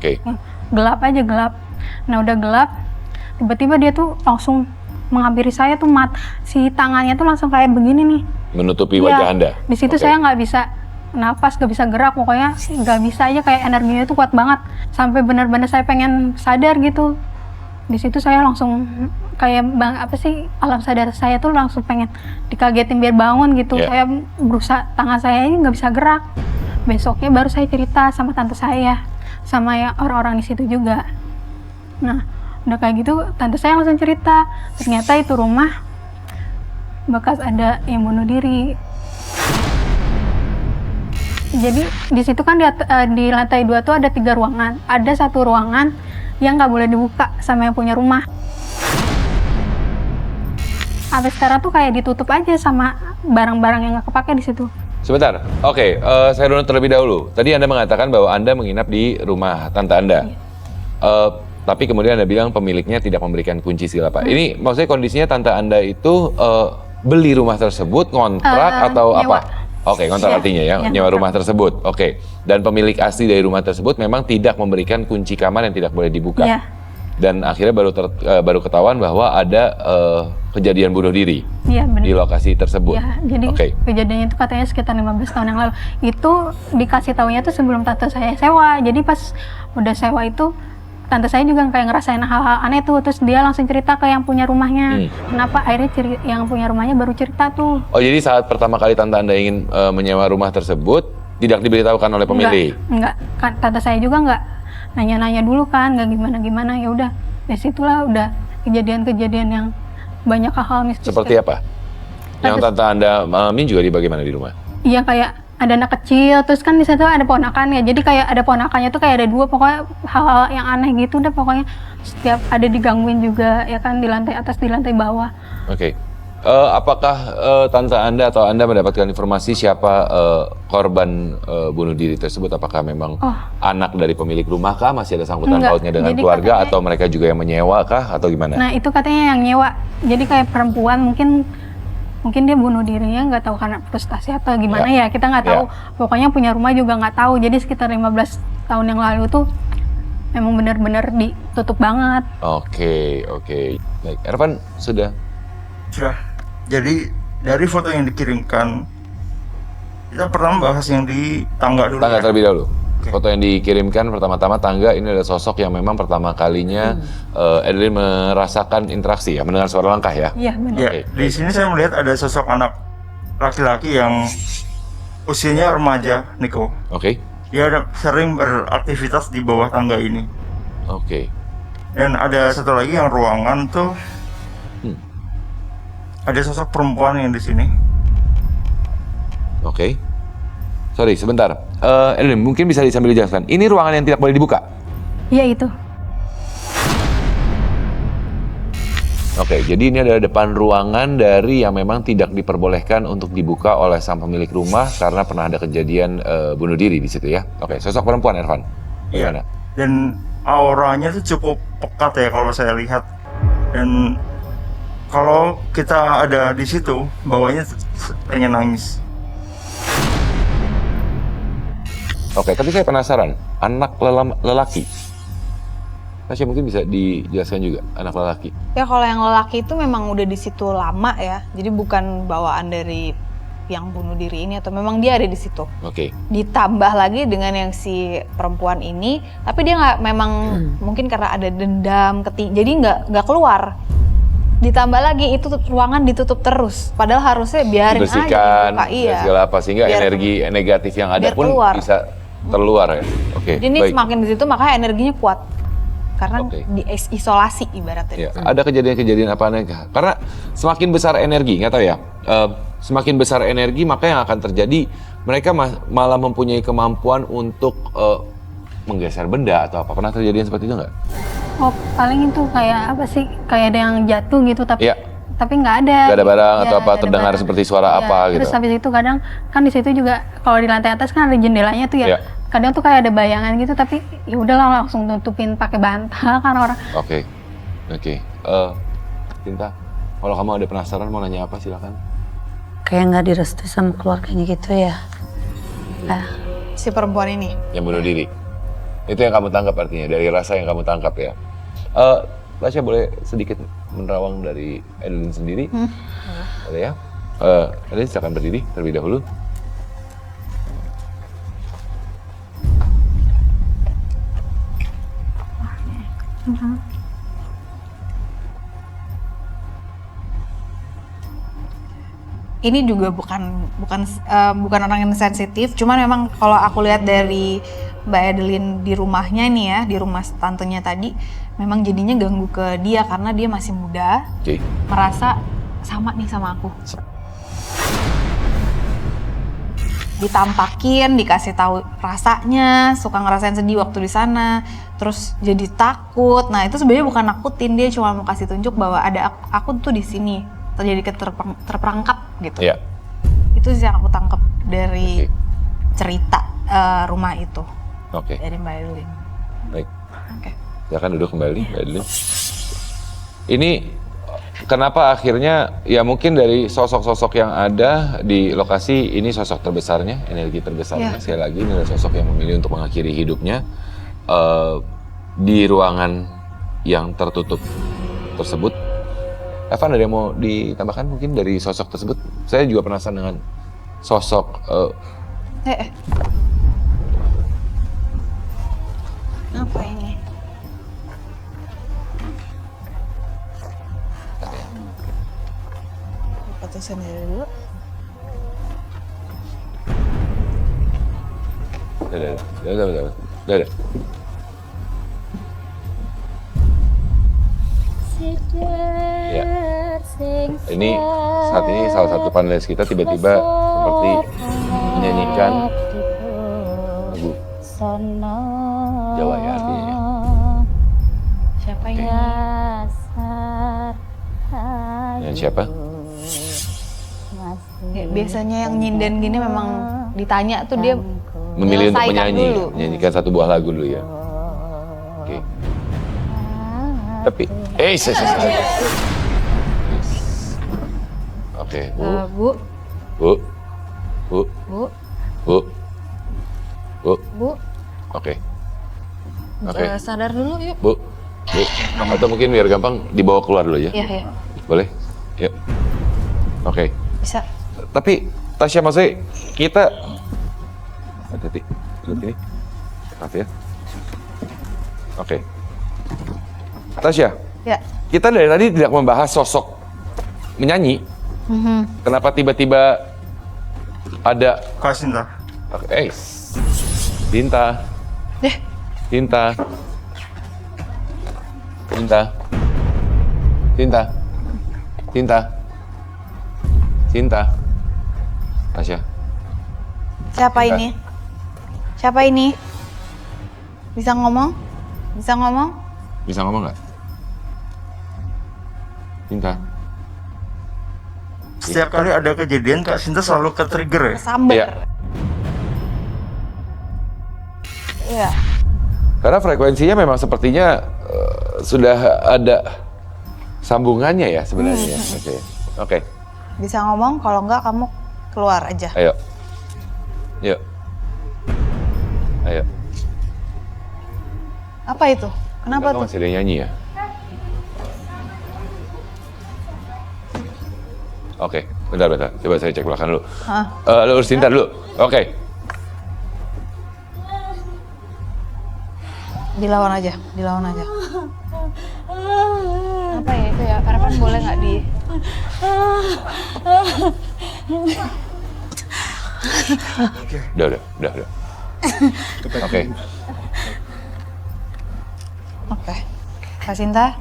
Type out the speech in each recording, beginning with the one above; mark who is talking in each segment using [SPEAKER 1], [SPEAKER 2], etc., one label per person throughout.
[SPEAKER 1] Oke.
[SPEAKER 2] Gelap aja, gelap. Nah udah gelap, tiba-tiba dia tuh langsung menghampiri saya tuh, si tangannya tuh langsung kayak begini nih.
[SPEAKER 1] Menutupi
[SPEAKER 2] Iya,
[SPEAKER 1] wajah Anda?
[SPEAKER 2] Di situ saya nggak bisa napas, nggak bisa gerak, pokoknya nggak bisa aja, kayak energinya itu kuat banget. Sampai benar-benar saya pengen sadar gitu. Di situ saya langsung kayak alam sadar saya tuh langsung pengen dikagetin biar bangun gitu. Saya berusaha, tangan saya ini nggak bisa gerak. Besoknya baru saya cerita sama tante saya, sama yang orang-orang di situ juga. Nah, udah kayak gitu tante saya langsung cerita, ternyata itu rumah bekas ada yang bunuh diri. Jadi di situ kan di lantai 2 tuh ada 3 ruangan. Ada 1 ruangan yang nggak boleh dibuka sama yang punya rumah. Sampai sekarang tuh kayak ditutup aja sama barang-barang yang nggak kepake di situ.
[SPEAKER 1] Sebentar, oke, saya runut terlebih dahulu. Tadi Anda mengatakan bahwa Anda menginap di rumah tante Anda. Tapi kemudian Anda bilang pemiliknya tidak memberikan kunci segala apa. Ini maksudnya kondisinya tante Anda itu beli rumah tersebut, ngontrak atau
[SPEAKER 2] nyewa.
[SPEAKER 1] apa? Oke, ngontrak artinya ya, nyewa rumah tersebut. Oke, dan pemilik asli dari rumah tersebut memang tidak memberikan kunci kamar yang tidak boleh dibuka.
[SPEAKER 2] Iya.
[SPEAKER 1] Dan akhirnya baru ketahuan bahwa ada kejadian bunuh diri di lokasi tersebut.
[SPEAKER 2] Ya, jadi kejadiannya itu katanya sekitar 15 tahun yang lalu. Itu dikasih taunya tuh sebelum tante saya sewa. Jadi pas udah sewa itu, tante saya juga kayak ngerasain hal-hal aneh tuh. Terus dia langsung cerita ke yang punya rumahnya. Kenapa akhirnya yang punya rumahnya baru cerita tuh.
[SPEAKER 1] Oh, jadi saat pertama kali tante Anda ingin menyewa rumah tersebut, tidak diberitahukan oleh pemilik?
[SPEAKER 2] Enggak. Tante saya juga enggak nanya-nanya dulu kan, enggak gimana-gimana. Ya udah, dari situlah udah kejadian-kejadian yang banyak hal mistis.
[SPEAKER 1] Seperti apa? Yang tante Anda alami juga bagaimana di rumah?
[SPEAKER 2] Iya, kayak ada anak kecil, terus kan di situ ada ponakannya. Jadi kayak ada ponakannya tuh kayak ada 2, pokoknya hal-hal yang aneh gitu udah, pokoknya setiap ada digangguin juga ya kan, di lantai atas, di lantai bawah.
[SPEAKER 1] Oke. Apakah tante Anda atau Anda mendapatkan informasi siapa korban bunuh diri tersebut? Apakah memang anak dari pemilik rumah kah? Masih ada sangkutan pautnya dengan keluarga, katanya, atau mereka juga yang menyewa kah? Atau gimana?
[SPEAKER 2] Nah, itu katanya yang nyewa. Jadi kayak perempuan, mungkin dia bunuh dirinya nggak tahu karena frustasi atau gimana ya, kita nggak tahu. Pokoknya punya rumah juga nggak tahu. Jadi sekitar 15 tahun yang lalu tuh memang benar-benar ditutup banget.
[SPEAKER 1] Oke. Baik, Ervan sudah?
[SPEAKER 3] Sudah. Jadi dari foto yang dikirimkan, kita pernah membahas yang di tangga dulu.
[SPEAKER 1] Tangga terlebih dahulu. Foto yang dikirimkan pertama-tama tangga, ini ada sosok yang memang pertama kalinya Adeline merasakan interaksi ya, mendengar suara langkah ya?
[SPEAKER 2] Iya, benar.
[SPEAKER 3] Ya, di sini saya melihat ada sosok anak laki-laki yang usianya remaja, Niko.
[SPEAKER 1] Oke.
[SPEAKER 3] Dia sering beraktivitas di bawah tangga ini.
[SPEAKER 1] Oke.
[SPEAKER 3] Dan ada satu lagi yang ruangan tuh, ada sosok perempuan yang di sini.
[SPEAKER 1] Oke. Sorry, sebentar. Adeline, mungkin bisa sambil dijelaskan. Ini ruangan yang tidak boleh dibuka?
[SPEAKER 2] Iya, itu.
[SPEAKER 1] Oke, jadi ini adalah depan ruangan dari yang memang tidak diperbolehkan untuk dibuka oleh sang pemilik rumah karena pernah ada kejadian bunuh diri di situ ya. Oke, sosok perempuan, Ervan. Gimana?
[SPEAKER 3] Dan auranya tuh cukup pekat ya kalau saya lihat. Dan kalau kita ada di situ, bawahnya pengen nangis.
[SPEAKER 1] Oke, tapi saya penasaran. Anak lelaki. Tasya mungkin bisa dijelaskan juga, anak lelaki.
[SPEAKER 4] Ya kalau yang lelaki itu memang udah di situ lama ya. Jadi bukan bawaan dari yang bunuh diri ini, atau memang dia ada di situ.
[SPEAKER 1] Oke.
[SPEAKER 4] Ditambah lagi dengan yang si perempuan ini, tapi dia nggak, memang mungkin karena ada dendam, jadi nggak keluar. Ditambah lagi itu ruangan ditutup terus, padahal harusnya biarin
[SPEAKER 1] dibersihkan,
[SPEAKER 4] aja dibuka,
[SPEAKER 1] segala apa, sehingga energi negatif yang ada pun keluar. Bisa terluar ya. Oke.
[SPEAKER 4] Jadi ini semakin di situ makanya energinya kuat. Karena diisolasi ibaratnya.
[SPEAKER 1] Ya, ada kejadian-kejadian apa nih? Karena semakin besar energi, nggak tahu ya. Semakin besar energi maka yang akan terjadi mereka malah mempunyai kemampuan untuk menggeser benda atau apa. Pernah terjadi seperti itu nggak?
[SPEAKER 2] Oh, paling itu kayak apa sih? Kayak ada yang jatuh gitu tapi nggak ada.
[SPEAKER 1] Nggak ada barang atau apa terdengar seperti suara apa gitu.
[SPEAKER 2] Terus habis itu kadang kan di situ juga kalau di lantai atas kan ada jendelanya tuh ya. Kadang tuh kayak ada bayangan gitu, tapi ya udahlah langsung tutupin pakai bantal kan orang.
[SPEAKER 1] Oke. Cinta, kalau kamu ada penasaran mau nanya apa silakan.
[SPEAKER 5] Kayak nggak direstui sama keluarganya gitu ya.
[SPEAKER 4] Si perempuan ini
[SPEAKER 1] yang bunuh diri. Itu yang kamu tangkap artinya, dari rasa yang kamu tangkap ya. Tasya boleh sedikit menerawang dari Adeline sendiri? Boleh ya? Adeline silakan berdiri terlebih dahulu.
[SPEAKER 4] Ini juga bukan orang yang sensitif, cuman memang kalau aku lihat dari Mbak Adeline di rumahnya nih ya, di rumah tantenya tadi, memang jadinya ganggu ke dia karena dia masih muda,
[SPEAKER 1] Oke.
[SPEAKER 4] merasa sama nih sama aku. Ditampakin, dikasih tahu rasanya, suka ngerasain sedih waktu di sana, terus jadi takut. Nah itu sebenarnya bukan nakutin, dia cuma mau kasih tunjuk bahwa ada aku tuh di sini, terjadi terperangkap gitu.
[SPEAKER 1] Iya.
[SPEAKER 4] Itu sih yang aku tangkap dari cerita rumah itu
[SPEAKER 1] Oke.
[SPEAKER 4] dari Mbak Adeline.
[SPEAKER 1] Baik.
[SPEAKER 4] Oke.
[SPEAKER 1] Silakan duduk kembali, Mbak Adeline. Ini kenapa akhirnya ya mungkin dari sosok-sosok yang ada di lokasi ini sosok terbesarnya, energi terbesarnya. Sekali lagi ini adalah sosok yang memilih untuk mengakhiri hidupnya di ruangan yang tertutup tersebut. Evan, ada yang mau ditambahkan mungkin dari sosok tersebut? Saya juga penasaran dengan sosok
[SPEAKER 4] Apa ini? Foto sendiri dulu.
[SPEAKER 1] Udah. Ya. Ini saat ini salah satu panelis kita tiba-tiba seperti menyanyikan lagu Jawa ya artinya.
[SPEAKER 4] Siapa ini?
[SPEAKER 1] Dengan siapa?
[SPEAKER 4] Ya, biasanya yang nyinden gini memang ditanya tuh dia
[SPEAKER 1] Memilih untuk
[SPEAKER 4] menyelesaikan
[SPEAKER 1] menyanyi,
[SPEAKER 4] dulu.
[SPEAKER 1] menyanyikan satu buah lagu dulu ya. Oke. Tapi, Oke,
[SPEAKER 4] Bu,
[SPEAKER 1] Bu.
[SPEAKER 4] Bu,
[SPEAKER 1] Oke. Oke.
[SPEAKER 4] sadar dulu yuk.
[SPEAKER 1] Bu. Atau mungkin biar gampang dibawa keluar dulu ya.
[SPEAKER 4] Iya.
[SPEAKER 1] Boleh? Yuk. Oke.
[SPEAKER 4] Bisa.
[SPEAKER 1] Tapi Tasya, maksudnya kita hati-hati, duduk ini. Maaf ya. Oke. Tasya,
[SPEAKER 4] Ya.
[SPEAKER 1] kita dari tadi tidak membahas sosok menyanyi. Kenapa tiba-tiba ada
[SPEAKER 3] Kak Sinta.
[SPEAKER 1] Cinta. Cinta. Cinta. Cinta. Cinta. Cinta. Tasya.
[SPEAKER 4] Siapa
[SPEAKER 1] Cinta.
[SPEAKER 4] ini? Siapa ini? Bisa ngomong? Bisa ngomong?
[SPEAKER 1] Bisa ngomong nggak? Cinta.
[SPEAKER 3] Setiap kali ada kejadian Kak Sinta selalu ke-trigger ya?
[SPEAKER 4] Sambar.
[SPEAKER 1] Iya.
[SPEAKER 4] Iya.
[SPEAKER 1] Karena frekuensinya memang sepertinya sudah ada sambungannya ya sebenarnya. Oke.
[SPEAKER 4] Bisa ngomong, kalau enggak kamu keluar aja.
[SPEAKER 1] Ayo. Yuk. Ayo.
[SPEAKER 4] Apa itu? Kenapa tuh?
[SPEAKER 1] Masih ada yang nyanyi ya? Oke, bentar. Coba saya cek belakang dulu. Lu urus Cinta dulu. Oke.
[SPEAKER 4] Dilawan aja. Apa ya itu ya? Harapan boleh nggak di?
[SPEAKER 1] Udah. Oke.
[SPEAKER 4] Oke. Kak Sinta?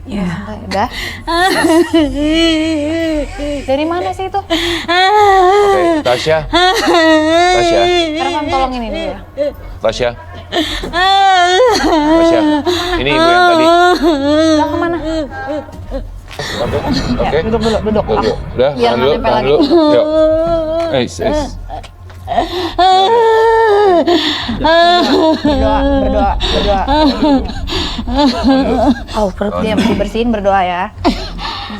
[SPEAKER 4] Iya. Udah? Dari mana sih itu?
[SPEAKER 1] Oke, Tasya.
[SPEAKER 4] Harapan tolong ini dulu ya.
[SPEAKER 1] Tasya. Ini ibu yang tadi.
[SPEAKER 4] Udah kemana?
[SPEAKER 1] Oke.
[SPEAKER 4] Duduk dulu.
[SPEAKER 1] Udah,
[SPEAKER 4] Biar nggak nempel
[SPEAKER 1] tahan
[SPEAKER 4] lagi.
[SPEAKER 1] dulu. Yuk.
[SPEAKER 4] Berdoa.
[SPEAKER 5] Oh, perut
[SPEAKER 4] Diam, dibersihin, berdoa ya.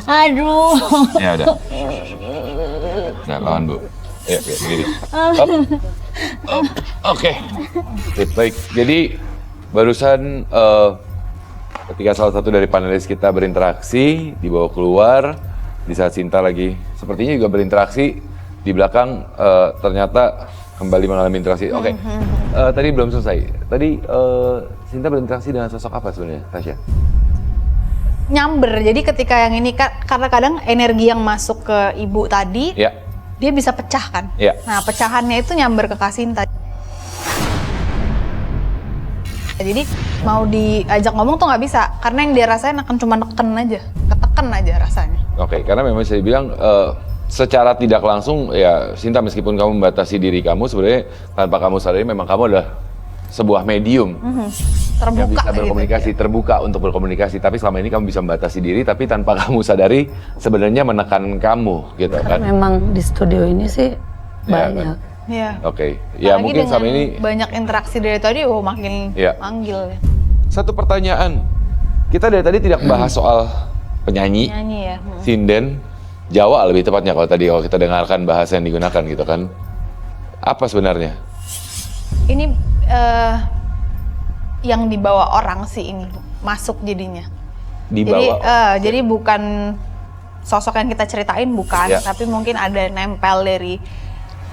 [SPEAKER 5] Aduh.
[SPEAKER 1] Ya udah. Nah, lawan Bu. Ya, berdiri. Oke. Baik. Jadi barusan ketika salah satu dari panelis kita berinteraksi, dibawa keluar, di saat Sinta lagi sepertinya juga berinteraksi, di belakang ternyata kembali mengalami interaksi. Oke, tadi belum selesai. Tadi Sinta berinteraksi dengan sosok apa sebenarnya, Tasya?
[SPEAKER 4] Nyamber, jadi ketika yang ini karena kadang energi yang masuk ke ibu tadi,
[SPEAKER 1] Ya,
[SPEAKER 4] dia bisa pecah kan?
[SPEAKER 1] ya.
[SPEAKER 4] Nah, pecahannya itu nyamber ke Kak Sinta. Jadi mau diajak ngomong tuh nggak bisa, karena yang dia rasain akan cuma neken aja, keteken aja rasanya.
[SPEAKER 1] Oke, karena memang saya bilang secara tidak langsung ya Sinta, meskipun kamu membatasi diri kamu, sebenarnya tanpa kamu sadari memang kamu adalah sebuah medium yang
[SPEAKER 4] Terbuka
[SPEAKER 1] bisa
[SPEAKER 4] gitu.
[SPEAKER 1] berkomunikasi, terbuka untuk berkomunikasi. Tapi selama ini kamu bisa membatasi diri, tapi tanpa kamu sadari sebenarnya menekan kamu, gitu kan?
[SPEAKER 5] Memang di studio ini sih
[SPEAKER 1] Ya,
[SPEAKER 5] banyak.
[SPEAKER 4] Iya.
[SPEAKER 1] Oke, ya
[SPEAKER 4] Apalagi
[SPEAKER 1] mungkin selama
[SPEAKER 4] dengan
[SPEAKER 1] ini
[SPEAKER 4] banyak interaksi dari tadi, makin
[SPEAKER 1] Iya.
[SPEAKER 4] manggil ya.
[SPEAKER 1] satu pertanyaan. Kita dari tadi tidak membahas soal penyanyi,
[SPEAKER 4] Nyanyi ya.
[SPEAKER 1] sinden, Jawa lebih tepatnya kalau kita dengarkan bahasa yang digunakan gitu kan. Apa sebenarnya?
[SPEAKER 4] Ini yang dibawa orang sih ini masuk jadinya.
[SPEAKER 1] Dibawa.
[SPEAKER 4] Jadi bukan sosok yang kita ceritain, bukan,
[SPEAKER 1] Ya.
[SPEAKER 4] tapi mungkin ada nempel dari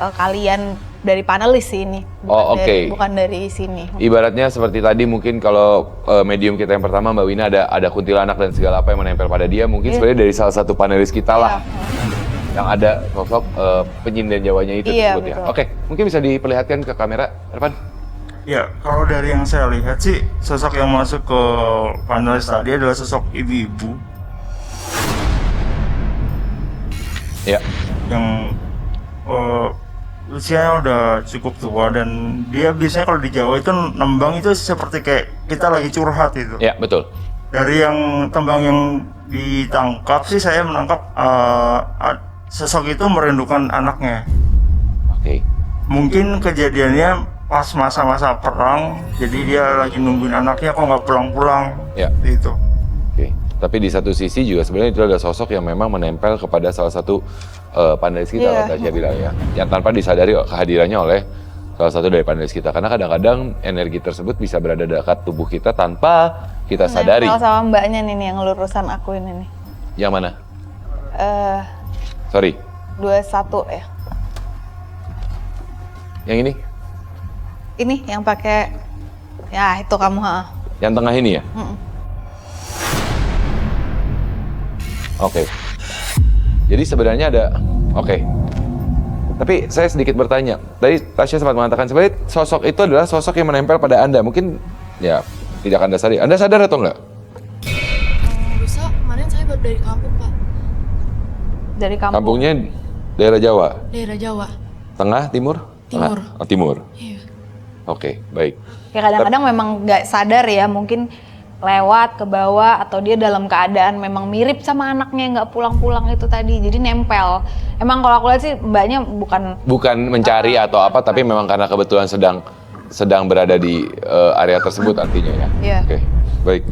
[SPEAKER 4] kalian dari panelis sih ini.
[SPEAKER 1] Oh, oke.
[SPEAKER 4] Bukan dari sini.
[SPEAKER 1] Ibaratnya seperti tadi mungkin kalau medium kita yang pertama Mbak Wina ada kuntilanak dan segala apa yang menempel pada dia, mungkin sebenarnya dari salah satu panelis kita lah yang ada sosok penyinden Jawanya itu
[SPEAKER 4] Iya,
[SPEAKER 1] tersebut ya.
[SPEAKER 4] betul.
[SPEAKER 1] Oke, mungkin bisa diperlihatkan ke kamera, Ervan.
[SPEAKER 3] Ya, kalau dari yang saya lihat sih, sosok yang masuk ke panelis tadi adalah sosok ibu-ibu
[SPEAKER 1] Ya.
[SPEAKER 3] yang usianya udah cukup tua, dan dia biasanya kalau di Jawa itu nembang itu seperti kayak kita lagi curhat itu.
[SPEAKER 1] Ya, betul.
[SPEAKER 3] Dari yang tembang yang ditangkap sih, saya menangkap sosok itu merindukan anaknya.
[SPEAKER 1] Oke.
[SPEAKER 3] Mungkin kejadiannya pas masa-masa perang, jadi dia lagi nungguin anaknya kok nggak pulang-pulang.
[SPEAKER 1] Ya.
[SPEAKER 3] Gitu.
[SPEAKER 1] Oke. Tapi di satu sisi juga sebenarnya itu ada sosok yang memang menempel kepada salah satu panelis kita,
[SPEAKER 4] Iya.
[SPEAKER 1] kalau Tasya bilang ya, yang tanpa disadari kehadirannya oleh salah satu dari panelis kita. Karena kadang-kadang energi tersebut bisa berada dekat tubuh kita tanpa kita sadari.
[SPEAKER 4] Nempel sama mbaknya nih yang lurusan aku ini nih.
[SPEAKER 1] Yang mana?
[SPEAKER 4] 21 ya.
[SPEAKER 1] Yang ini?
[SPEAKER 4] Ini yang pakai, ya itu kamu,
[SPEAKER 1] Yang tengah ini ya? Oke. Jadi sebenarnya ada, oke. Tapi saya sedikit bertanya. Tadi Tasya sempat mengatakan sebenarnya sosok itu adalah sosok yang menempel pada Anda. Mungkin ya tidak Anda sadari. Anda sadar atau enggak?
[SPEAKER 6] Lusa, kemarin saya baru dari kampung, Pak.
[SPEAKER 4] Dari kampung.
[SPEAKER 1] Kampungnya daerah Jawa,
[SPEAKER 6] Daerah Jawa.
[SPEAKER 1] tengah, timur?
[SPEAKER 6] Timur.
[SPEAKER 1] Tengah. Oh, timur.
[SPEAKER 6] Iya.
[SPEAKER 1] Oke, baik.
[SPEAKER 4] Ya kadang-kadang memang nggak sadar ya, mungkin lewat ke bawah atau dia dalam keadaan memang mirip sama anaknya yang nggak pulang-pulang itu tadi, jadi nempel. Emang kalau aku lihat sih mbaknya
[SPEAKER 1] Bukan mencari atau apa, tapi memang karena kebetulan sedang berada di area tersebut artinya ya.
[SPEAKER 4] Iya.
[SPEAKER 1] Oke, baik.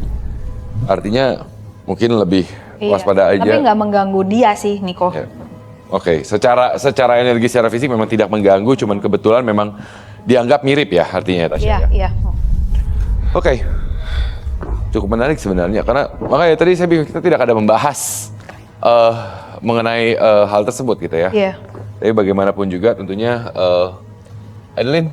[SPEAKER 1] Artinya mungkin lebih
[SPEAKER 4] iya,
[SPEAKER 1] waspada aja.
[SPEAKER 4] tapi nggak mengganggu dia sih, Niko.
[SPEAKER 1] Ya. Oke, secara energi, secara fisik memang tidak mengganggu, cuman kebetulan memang dianggap mirip ya artinya Tasya
[SPEAKER 4] Iya,
[SPEAKER 1] ya.
[SPEAKER 4] iya.
[SPEAKER 1] Oke. Cukup menarik sebenarnya karena makanya tadi saya bingung kita tidak ada membahas mengenai hal tersebut gitu ya.
[SPEAKER 4] Iya.
[SPEAKER 1] Tapi bagaimanapun juga tentunya Adeline.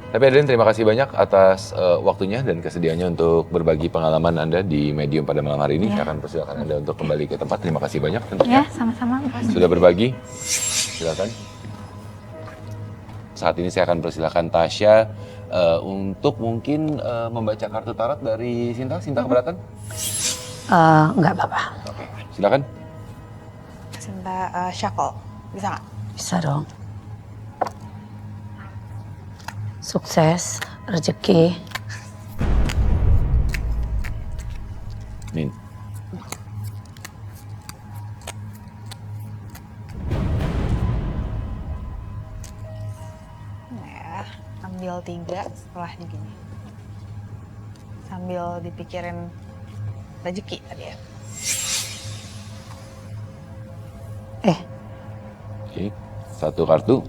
[SPEAKER 1] Tapi Adeline terima kasih banyak atas waktunya dan kesediaannya untuk berbagi pengalaman Anda di Medium pada malam hari ini. Saya akan persilakan Anda untuk kembali ke tempat. Terima kasih banyak tentunya.
[SPEAKER 2] Ya, sama-sama.
[SPEAKER 1] Sudah berbagi. Silakan. Saat ini saya akan persilakan Tasya untuk mungkin membaca kartu tarot dari Sinta. Sinta keberatan?
[SPEAKER 5] Nggak apa-apa.
[SPEAKER 1] Oke, silakan.
[SPEAKER 4] Cinta Syakol, bisa nggak?
[SPEAKER 5] Bisa dong. Sukses, rezeki.
[SPEAKER 1] Min.
[SPEAKER 4] Ya, ambil 3 setelah gini. Sambil dipikirin rezeki tadi ya.
[SPEAKER 1] Oke, satu kartu.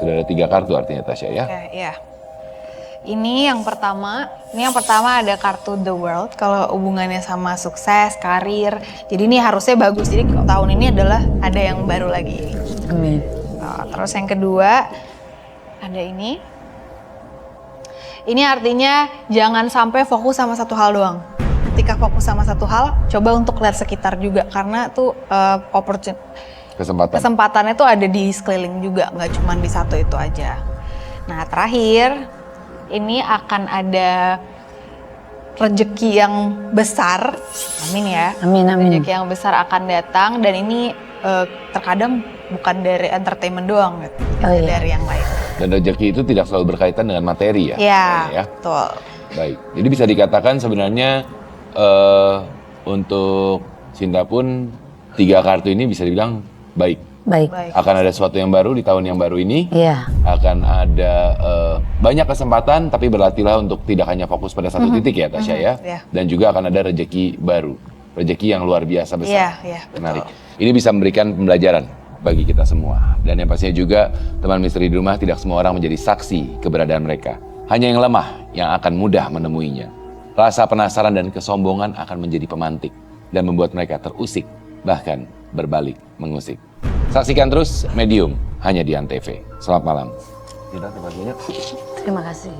[SPEAKER 1] Sudah ada 3 kartu artinya Tasya ya.
[SPEAKER 4] Oke, iya. Ini yang pertama ada kartu The World kalau hubungannya sama sukses, karir. Jadi ini harusnya bagus. Jadi tahun ini adalah ada yang baru lagi.
[SPEAKER 5] Amin.
[SPEAKER 4] Nah, terus yang kedua ada ini. Ini artinya jangan sampai fokus sama satu hal doang. Ketika fokus sama satu hal, coba untuk lihat sekitar juga karena tuh kesempatannya tuh ada di sekeliling juga, nggak cuma di satu itu aja. Nah terakhir, ini akan ada rezeki yang besar, amin ya.
[SPEAKER 5] Amin, amin.
[SPEAKER 4] Rezeki yang besar akan datang dan ini terkadang bukan dari entertainment doang, gitu.
[SPEAKER 5] Oh, iya.
[SPEAKER 4] Dari yang lain.
[SPEAKER 1] Dan rezeki itu tidak selalu berkaitan dengan materi ya.
[SPEAKER 4] Iya,
[SPEAKER 1] Ya.
[SPEAKER 4] betul.
[SPEAKER 1] Baik. Jadi bisa dikatakan sebenarnya untuk Sinta pun 3 kartu ini bisa dibilang baik.
[SPEAKER 5] Baik.
[SPEAKER 4] Baik.
[SPEAKER 1] Akan ada sesuatu yang baru di tahun yang baru ini.
[SPEAKER 5] Iya.
[SPEAKER 1] Akan ada banyak kesempatan, tapi berlatihlah untuk tidak hanya fokus pada satu titik ya Tasya ya.
[SPEAKER 4] Iya.
[SPEAKER 1] Dan juga akan ada rezeki baru, rezeki yang luar biasa besar.
[SPEAKER 4] Iya, iya, betul.
[SPEAKER 1] Menarik. Ini bisa memberikan pembelajaran bagi kita semua. Dan yang pastinya juga teman misteri di rumah, tidak semua orang menjadi saksi keberadaan mereka. Hanya yang lemah yang akan mudah menemuinya. Rasa penasaran dan kesombongan akan menjadi pemantik dan membuat mereka terusik, bahkan berbalik mengusik. Saksikan terus Medium hanya di Antv. Selamat malam. Tidak, terima kasih banyak.
[SPEAKER 5] Terima kasih.